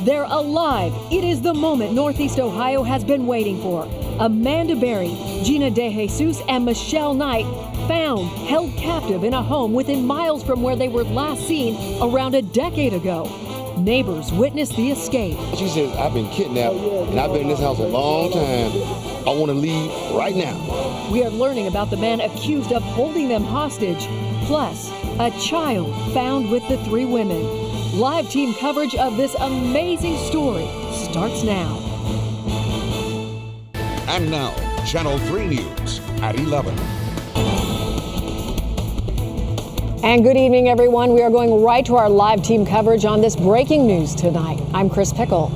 They're alive. It is the moment Northeast Ohio has been waiting for. Amanda Berry, Gina DeJesus, and Michelle Knight found, held captive in a home within miles from where they were last seen around a decade ago. Neighbors witnessed the escape. She says, I've been kidnapped and I've been in this house a long time. I want to leave right now. We are learning about the man accused of holding them hostage, plus a child found with the three women. Live team coverage of this amazing story starts now. And now, Channel 3 News at 11. And good evening, everyone. We are going right to our live team coverage on this breaking news tonight. I'm Chris Pickle.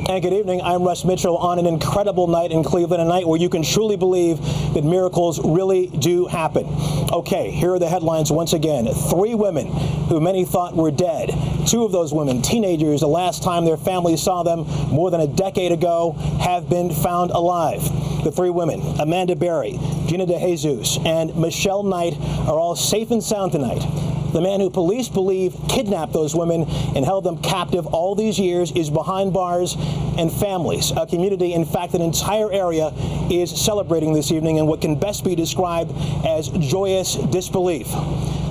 And good evening. I'm Russ Mitchell on an incredible night in Cleveland, a night where you can truly believe that miracles really do happen. Okay, here are the headlines once again. 3 women who many thought were dead. 2 of those women, teenagers, the last time their families saw them more than a decade ago, have been found alive. The 3 women, Amanda Berry, Gina DeJesus, and Michelle Knight, are all safe and sound tonight. The man who police believe kidnapped those women and held them captive all these years is behind bars, and families, a community, in fact, an entire area is celebrating this evening in what can best be described as joyous disbelief.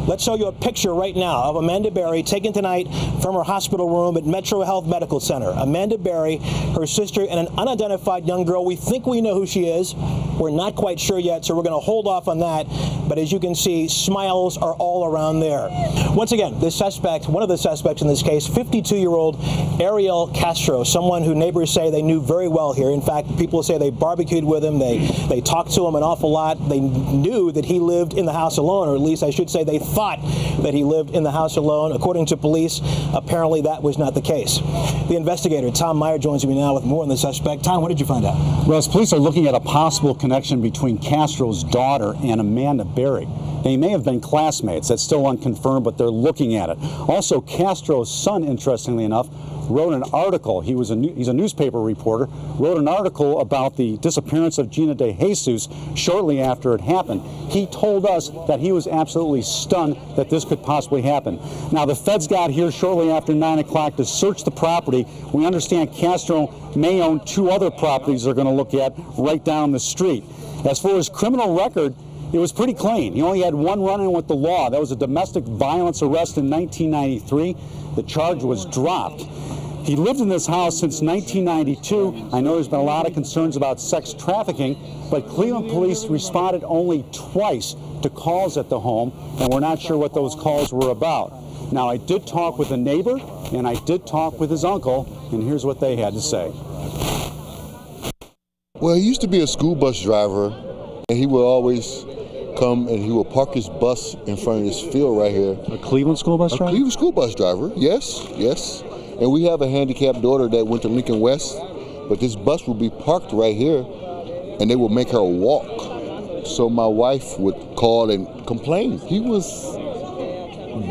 Let's show you a picture right now of Amanda Berry taken tonight from her hospital room at Metro Health Medical Center. Amanda Berry, her sister, and an unidentified young girl. We think we know who she is. We're not quite sure yet, so we're going to hold off on that. But as you can see, smiles are all around there. Once again, the suspect, one of the suspects in this case, 52-year-old Ariel Castro, someone who neighbors say they knew very well here. In fact, people say they barbecued with him. They talked to him an awful lot. They knew that he lived in the house alone, or at least I should say they thought that he lived in the house alone. According to police, apparently that was not the case. The investigator, Tom Meyer, joins me now with more on the suspect. Tom, what did you find out? Russ, police are looking at a possible connection between Castro's daughter and Amanda Berry. They may have been classmates. That's still unconfirmed, but they're looking at it. Also, Castro's son, interestingly enough, wrote an article. He's a newspaper reporter, wrote an article about the disappearance of Gina DeJesus shortly after it happened. He told us that he was absolutely stunned that this could possibly happen. Now, the feds got here shortly after 9 o'clock to search the property. We understand Castro may own 2 other properties they're going to look at right down the street. As for his criminal record, it was pretty clean. He only had 1 run-in with the law. That was a domestic violence arrest in 1993. The charge was dropped. He lived in this house since 1992. I know there's been a lot of concerns about sex trafficking, but Cleveland police responded only twice to calls at the home, and we're not sure what those calls were about. Now, I did talk with a neighbor, and I did talk with his uncle, and here's what they had to say. Well, he used to be a school bus driver, and he would always come and he would park his bus in front of this field right here. A Cleveland school bus driver? A Cleveland school bus driver, yes, yes. And we have a handicapped daughter that went to Lincoln West, but this bus would be parked right here, and they would make her walk. So my wife would call and complain. He was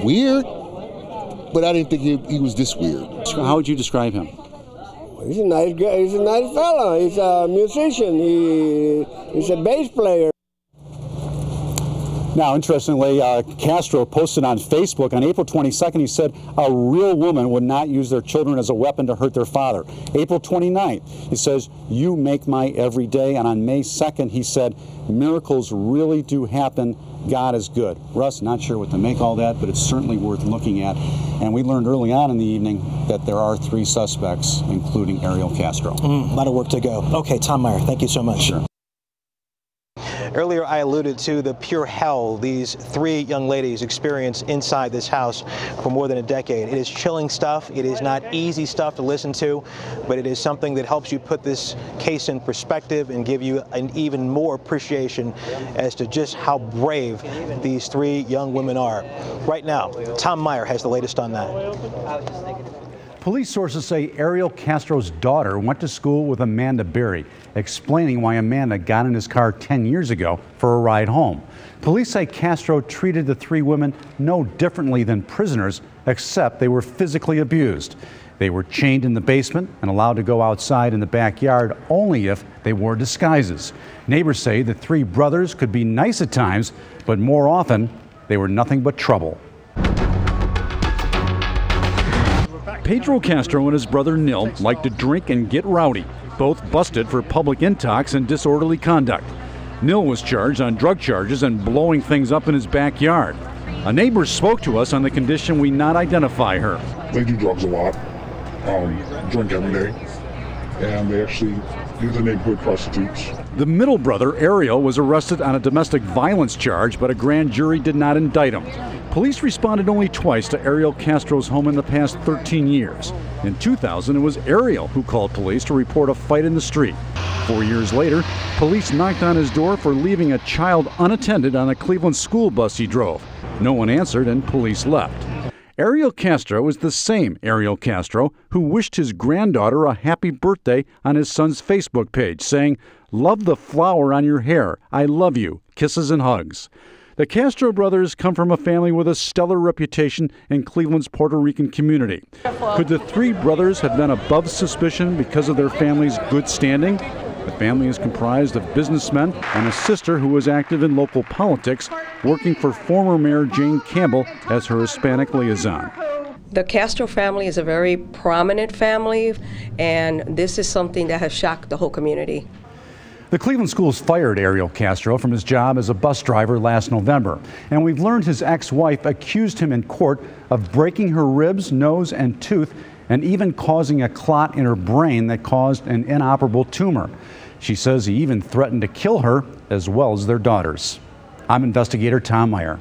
weird, but I didn't think he was this weird. How would you describe him? He's a nice guy. He's a nice fellow. He's a musician. He's a bass player. Now, interestingly, Castro posted on Facebook on April 22nd, he said a real woman would not use their children as a weapon to hurt their father. April 29th, he says, you make my everyday. And on May 2nd, he said, miracles really do happen. God is good. Russ, not sure what to make all that, but it's certainly worth looking at. And we learned early on in the evening that there are 3 suspects, including Ariel Castro. A lot of work to go. Okay, Tom Meyer, thank you so much. Sure. Earlier, I alluded to the pure hell these 3 young ladies experienced inside this house for more than a decade. It is chilling stuff. It is not easy stuff to listen to, but it is something that helps you put this case in perspective and give you an even more appreciation as to just how brave these 3 young women are. Right now, Tom Meyer has the latest on that. Police sources say Ariel Castro's daughter went to school with Amanda Berry, explaining why Amanda got in his car 10 years ago for a ride home. Police say Castro treated the 3 women no differently than prisoners, except they were physically abused. They were chained in the basement and allowed to go outside in the backyard only if they wore disguises. Neighbors say the 3 brothers could be nice at times, but more often they were nothing but trouble. Pedro Castro and his brother Nil like to drink and get rowdy, both busted for public intox and disorderly conduct. Nil was charged on drug charges and blowing things up in his backyard. A neighbor spoke to us on the condition we not identify her. They do drugs a lot, drink every day, and they actually do the neighborhood prostitutes. The middle brother, Ariel, was arrested on a domestic violence charge, but a grand jury did not indict him. Police responded only twice to Ariel Castro's home in the past 13 years. In 2000, it was Ariel who called police to report a fight in the street. 4 years later, police knocked on his door for leaving a child unattended on a Cleveland school bus he drove. No one answered and police left. Ariel Castro is the same Ariel Castro who wished his granddaughter a happy birthday on his son's Facebook page, saying, "Love the flower on your hair. I love you. Kisses and hugs." The Castro brothers come from a family with a stellar reputation in Cleveland's Puerto Rican community. Could the three brothers have been above suspicion because of their family's good standing? The family is comprised of businessmen and a sister who was active in local politics, working for former Mayor Jane Campbell as her Hispanic liaison. The Castro family is a very prominent family, and this is something that has shocked the whole community. The Cleveland schools fired Ariel Castro from his job as a bus driver last November, and we've learned his ex-wife accused him in court of breaking her ribs, nose, and tooth, and even causing a clot in her brain that caused an inoperable tumor. She says he even threatened to kill her as well as their daughters. I'm investigator Tom Meyer.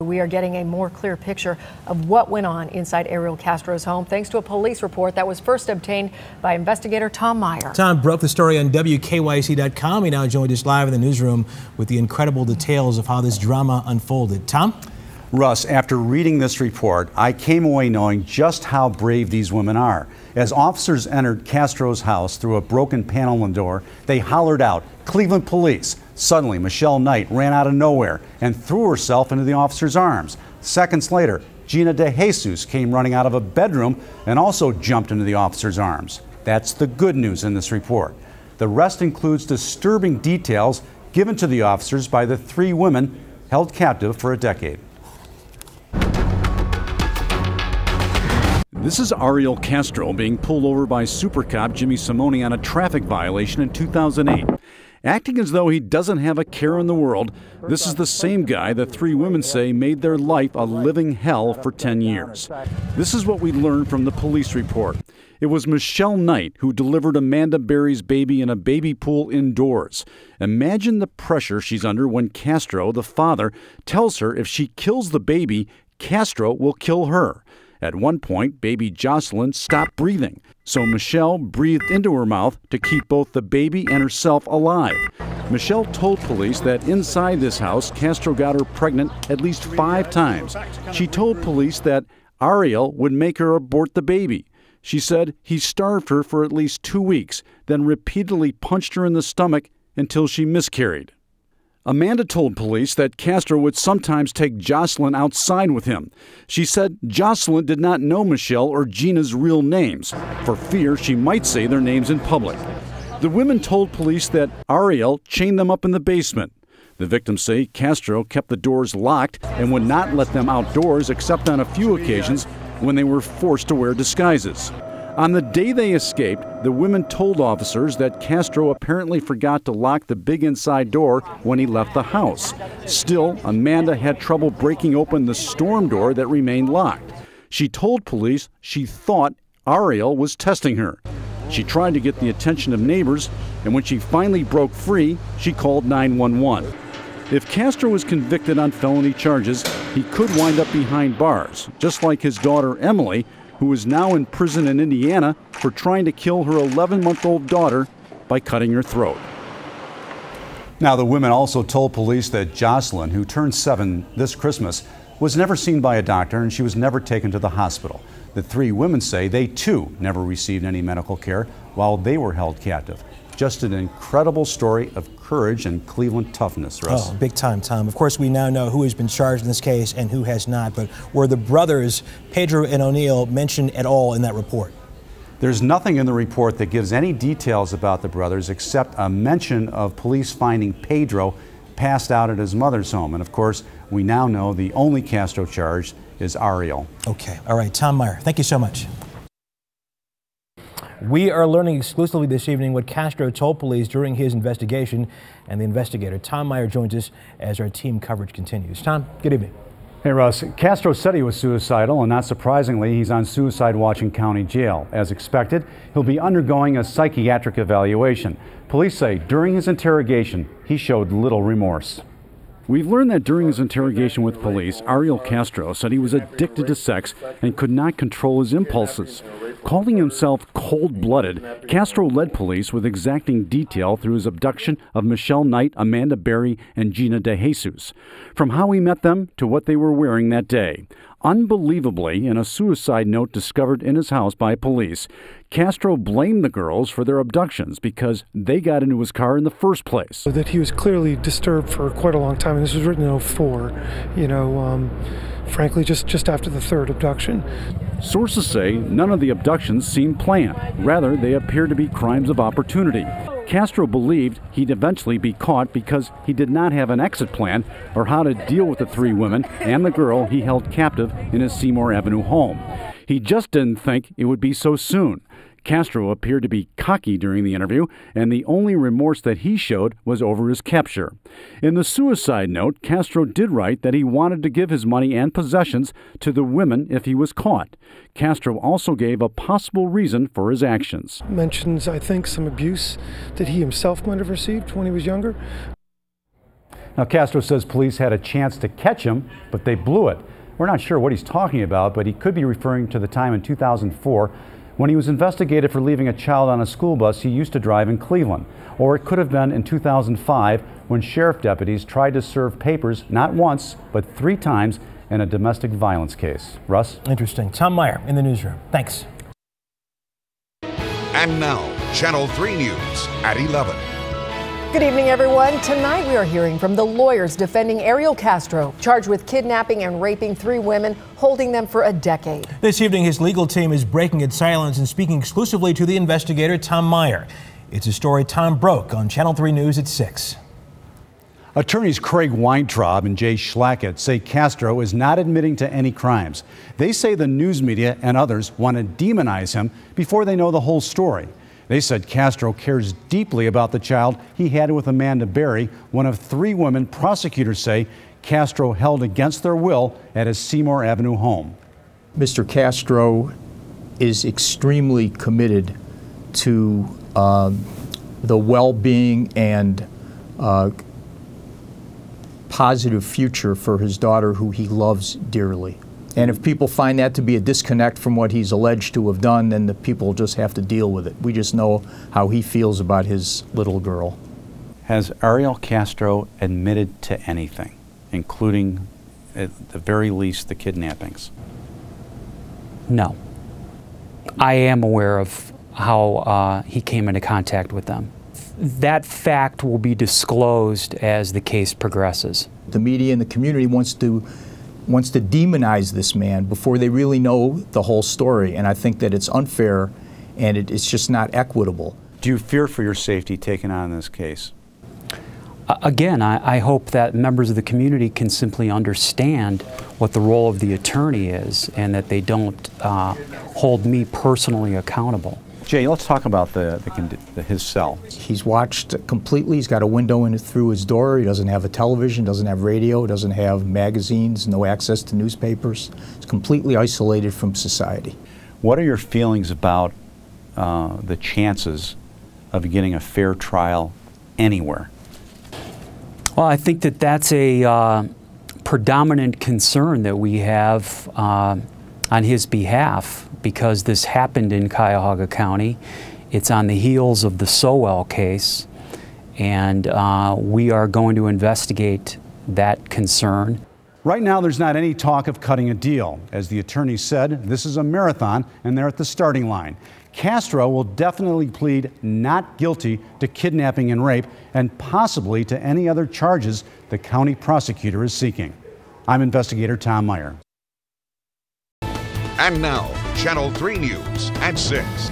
We are getting a more clear picture of what went on inside Ariel Castro's home thanks to a police report that was first obtained by investigator Tom Meyer. Tom broke the story on WKYC.com. He now joined us live in the newsroom with the incredible details of how this drama unfolded. Tom? Russ, after reading this report, I came away knowing just how brave these women are. As officers entered Castro's house through a broken panel in the door, they hollered out, "Cleveland police." Suddenly, Michelle Knight ran out of nowhere and threw herself into the officer's arms. Seconds later, Gina DeJesus came running out of a bedroom and also jumped into the officer's arms. That's the good news in this report. The rest includes disturbing details given to the officers by the three women held captive for a decade. This is Ariel Castro being pulled over by super cop Jimmy Simone on a traffic violation in 2008. Acting as though he doesn't have a care in the world, this is the same guy the three women say made their life a living hell for 10 years. This is what we learned from the police report. It was Michelle Knight who delivered Amanda Berry's baby in a baby pool indoors. Imagine the pressure she's under when Castro, the father, tells her if she kills the baby, Castro will kill her. At one point, baby Jocelyn stopped breathing, so Michelle breathed into her mouth to keep both the baby and herself alive. Michelle told police that inside this house, Castro got her pregnant at least 5 times. She told police that Ariel would make her abort the baby. She said he starved her for at least 2 weeks, then repeatedly punched her in the stomach until she miscarried. Amanda told police that Castro would sometimes take Jocelyn outside with him. She said Jocelyn did not know Michelle or Gina's real names, for fear she might say their names in public. The women told police that Ariel chained them up in the basement. The victims say Castro kept the doors locked and would not let them outdoors except on a few occasions when they were forced to wear disguises. On the day they escaped, the women told officers that Castro apparently forgot to lock the big inside door when he left the house. Still, Amanda had trouble breaking open the storm door that remained locked. She told police she thought Ariel was testing her. She tried to get the attention of neighbors, and when she finally broke free, she called 911. If Castro was convicted on felony charges, he could wind up behind bars, just like his daughter Emily, who is now in prison in Indiana for trying to kill her 11-month-old daughter by cutting her throat. Now, the women also told police that Jocelyn, who turned 7 this Christmas, was never seen by a doctor and she was never taken to the hospital. The three women say they, too, never received any medical care while they were held captive. Just an incredible story of courage and Cleveland toughness, Russ. Oh, big time, Tom. Of course, we now know who has been charged in this case and who has not, but were the brothers, Pedro and O'Neill, mentioned at all in that report? There's nothing in the report that gives any details about the brothers except a mention of police finding Pedro passed out at his mother's home. And of course, we now know the only Castro charge is Ariel. Okay. All right. Tom Meyer, thank you so much. We are learning exclusively this evening what Castro told police during his investigation, and the investigator, Tom Meyer, joins us as our team coverage continues. Tom, good evening. Hey, Russ. Castro said he was suicidal, and not surprisingly, he's on suicide watch in county jail. As expected, he'll be undergoing a psychiatric evaluation. Police say during his interrogation, he showed little remorse. We've learned that during his interrogation with police, Ariel Castro said he was addicted to sex and could not control his impulses. Calling himself cold-blooded, Castro led police with exacting detail through his abduction of Michelle Knight, Amanda Berry, and Gina DeJesus, from how he met them to what they were wearing that day. Unbelievably, in a suicide note discovered in his house by police, Castro blamed the girls for their abductions because they got into his car in the first place. That he was clearly disturbed for quite a long time, and this was written in 2004, frankly, just after the third abduction. Sources say none of the abductions seemed planned. Rather, they appear to be crimes of opportunity. Castro believed he'd eventually be caught because he did not have an exit plan or how to deal with the three women and the girl he held captive in his Seymour Avenue home. He just didn't think it would be so soon. Castro appeared to be cocky during the interview, and the only remorse that he showed was over his capture. In the suicide note, Castro did write that he wanted to give his money and possessions to the women if he was caught. Castro also gave a possible reason for his actions. Mentions, I think, some abuse that he himself might have received when he was younger. Now, Castro says police had a chance to catch him, but they blew it. We're not sure what he's talking about, but he could be referring to the time in 2004 when he was investigated for leaving a child on a school bus he used to drive in Cleveland. Or it could have been in 2005 when sheriff deputies tried to serve papers not once, but 3 times in a domestic violence case. Russ? Interesting. Tom Meyer in the newsroom. Thanks. And now, Channel 3 News at 11. Good evening, everyone. Tonight we are hearing from the lawyers defending Ariel Castro, charged with kidnapping and raping 3 women, holding them for a decade. This evening, his legal team is breaking its silence and speaking exclusively to the investigator, Tom Meyer. It's a story Tom broke on Channel 3 News at 6. Attorneys Craig Weintraub and Jay Schlackett say Castro is not admitting to any crimes. They say the news media and others want to demonize him before they know the whole story. They said Castro cares deeply about the child he had with Amanda Berry, one of 3 women prosecutors say Castro held against their will at his Seymour Avenue home. Mr. Castro is extremely committed to the well-being and positive future for his daughter, who he loves dearly. And if people find that to be a disconnect from what he's alleged to have done, then the people just have to deal with it. We just know how he feels about his little girl. Has Ariel Castro admitted to anything, including, at the very least, the kidnappings? No. I am aware of how he came into contact with them. That fact will be disclosed as the case progresses. The media and the community wants to demonize this man before they really know the whole story, and I think that it's unfair and it's just not equitable. Do you fear for your safety taking on this case? Again, I hope that members of the community can simply understand what the role of the attorney is and that they don't hold me personally accountable. Jay, let's talk about his cell. He's watched completely. He's got a window in through his door. He doesn't have a television, doesn't have radio, doesn't have magazines, no access to newspapers. He's completely isolated from society. What are your feelings about the chances of getting a fair trial anywhere? Well, I think that that's a predominant concern that we have on his behalf, because this happened in Cuyahoga County. It's on the heels of the Sowell case, and we are going to investigate that concern. Right now, there's not any talk of cutting a deal. As the attorney said, this is a marathon, and they're at the starting line. Castro will definitely plead not guilty to kidnapping and rape, and possibly to any other charges the county prosecutor is seeking. I'm investigator Tom Meyer. And now, Channel 3 News at 6.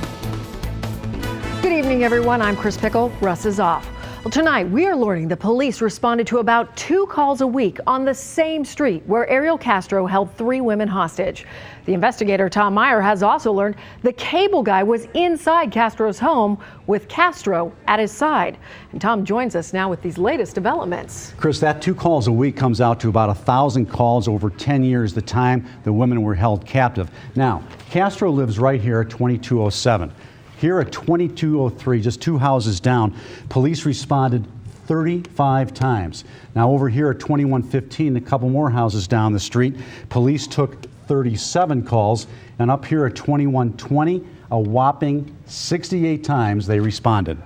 Good evening, everyone. I'm Chris Pickle. Russ is off. Well, tonight we are learning the police responded to about 2 calls a week on the same street where Ariel Castro held 3 women hostage. The investigator Tom Meyer has also learned the cable guy was inside Castro's home with Castro at his side. And Tom joins us now with these latest developments. Chris, that 2 calls a week comes out to about 1,000 calls over 10 years, the time the women were held captive. Now, Castro lives right here at 2207. Here at 2203, just 2 houses down, police responded 35 times. Now over here at 2115, a couple more houses down the street, police took 37 calls, and up here at 2120, a whopping 68 times they responded.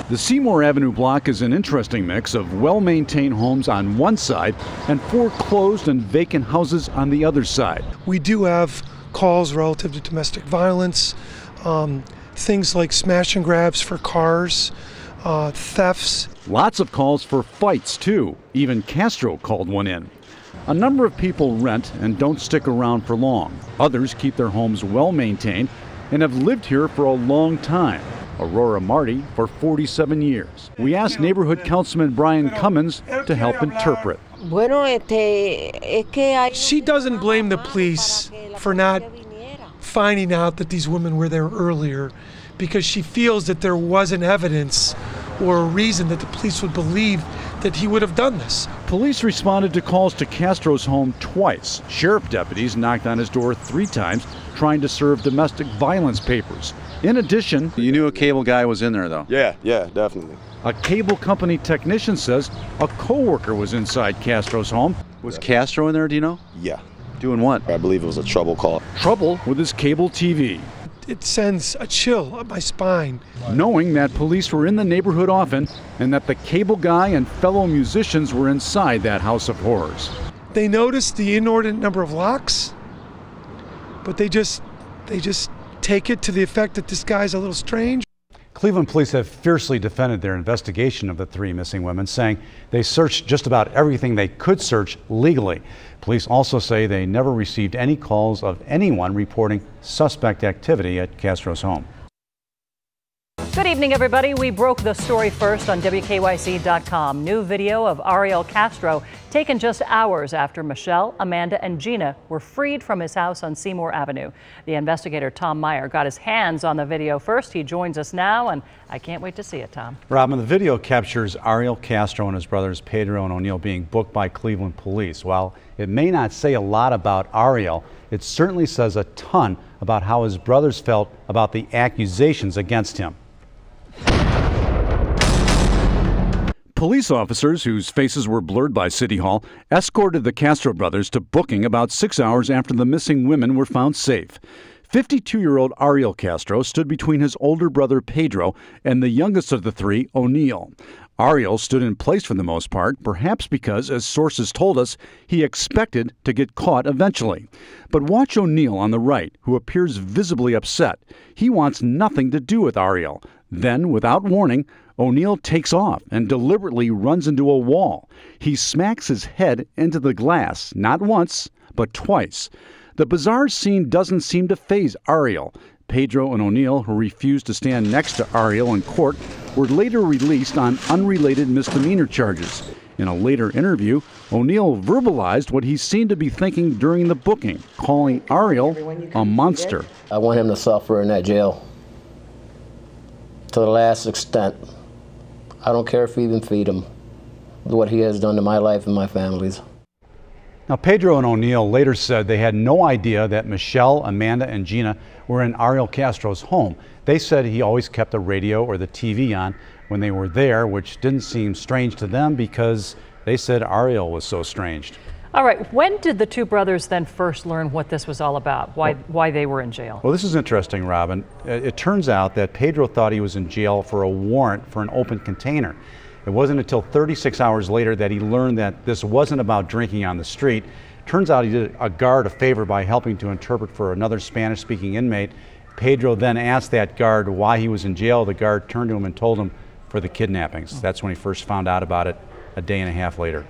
The Seymour Avenue block is an interesting mix of well-maintained homes on one side and foreclosed and vacant houses on the other side. We do have calls relative to domestic violence, things like smash and grabs for cars, thefts. Lots of calls for fights, too. Even Castro called one in. A number of people rent and don't stick around for long. Others keep their homes well maintained and have lived here for a long time. Aurora Marty for 47 years. We asked neighborhood councilman Brian Cummins to help interpret. She doesn't blame the police for not finding out that these women were there earlier, because she feels that there wasn't evidence or a reason that the police would believe that he would have done this. Police responded to calls to Castro's home twice. Sheriff deputies knocked on his door 3 times, trying to serve domestic violence papers. In addition, you knew a cable guy was in there, though? Yeah, definitely. A cable company technician says a co-worker was inside Castro's home. Was Castro in there, do you know? Yeah. Doing what? I believe it was a trouble call. Trouble with his cable TV. It sends a chill up my spine. Knowing that police were in the neighborhood often and that the cable guy and fellow musicians were inside that house of horrors. They noticed the inordinate number of locks, but they just take it to the effect that this guy's a little strange. Cleveland police have fiercely defended their investigation of the 3 missing women, saying they searched just about everything they could search legally. Police also say they never received any calls of anyone reporting suspect activity at Castro's home. Good evening, everybody. We broke the story first on WKYC.com. New video of Ariel Castro taken just hours after Michelle, Amanda, and Gina were freed from his house on Seymour Avenue. The investigator Tom Meyer got his hands on the video first. He joins us now, and I can't wait to see it, Tom. Robin, the video captures Ariel Castro and his brothers Pedro and O'Neill being booked by Cleveland police. While it may not say a lot about Ariel, it certainly says a ton about how his brothers felt about the accusations against him. Police officers, whose faces were blurred by City Hall, escorted the Castro brothers to booking about 6 hours after the missing women were found safe. 52-year-old Ariel Castro stood between his older brother Pedro and the youngest of the 3, O'Neill. Ariel stood in place for the most part, perhaps because, as sources told us, he expected to get caught eventually. But watch O'Neill on the right, who appears visibly upset. He wants nothing to do with Ariel. Then, without warning, O'Neill takes off and deliberately runs into a wall. He smacks his head into the glass, not once, but twice. The bizarre scene doesn't seem to faze Ariel. Pedro and O'Neill, who refused to stand next to Ariel in court, were later released on unrelated misdemeanor charges. In a later interview, O'Neill verbalized what he seemed to be thinking during the booking, calling Ariel a monster. I want him to suffer in that jail to the last extent. I don't care if we even feed him what he has done to my life and my family's. Now, Pedro and O'Neill later said they had no idea that Michelle, Amanda, and Gina were in Ariel Castro's home. They said he always kept the radio or the TV on when they were there, which didn't seem strange to them because they said Ariel was so strange. All right, when did the 2 brothers then first learn what this was all about, why they were in jail? Well, this is interesting, Robin. It turns out that Pedro thought he was in jail for a warrant for an open container. It wasn't until 36 hours later that he learned that this wasn't about drinking on the street. Turns out he did a guard a favor by helping to interpret for another Spanish-speaking inmate. Pedro then asked that guard why he was in jail. The guard turned to him and told him for the kidnappings. That's when he first found out about it a day and a half later.